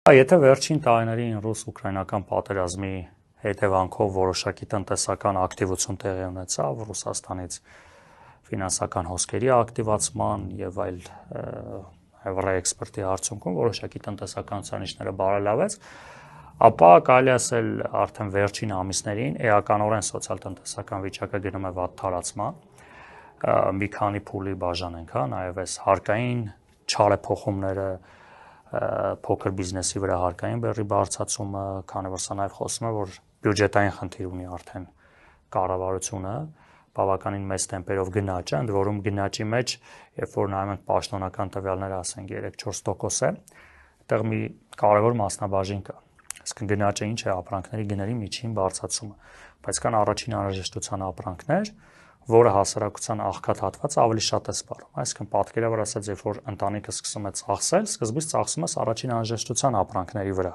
Եթե վերջին տարիներին ռուս-ուկրաինական պատերազմի հետևանքով որոշակի տնտեսական ակտիվություն տեղի ունեցավ Ռուսաստանից ֆինանսական հոսքերի ակտիվացման եւ այլ ռեէքսպորտի արդյունքում որոշակի տնտեսական ցուցանիշները բարելավեց, ապա կարելի ասել արդեն վերջին ամիսներին էականորեն սոցիալ-տնտեսական վիճակը գնում է վատ թարացման, մի քանի փուլի բաժանենք, նաեւ այս հարկային չարեփոխումները փոքր բիզնեսի վրա հարկային բեռի բարձրացումը, քանի որ սա նաև խոսում է, որ բյուջետային խնդիր ունի արդեն կառավարությունը, բավականին մեծ տեմպերով գնաճ է, ընդ որում գնաճի մեջ, երբ որ նայում ենք պաշտոնական տվյալները, ասենք 3-4% է, այդտեղ մի կարևոր մասնաբաժին կա։ Այսինքն գնաճը ինչ է, ապրանքների գների միջին բարձրացումը, բայց կան առաջին անհրաժեշտության ապրանքներ, որը հասարակության աղքատ հատվածը ավելի շատ է սպառում։ Այսինքն պատկերավոր ասած, երբ որ ընտանիքը սկսում է ծախսել, սկզբից ծախսում ես առաջին անհրաժեշտության ապրանքների վրա։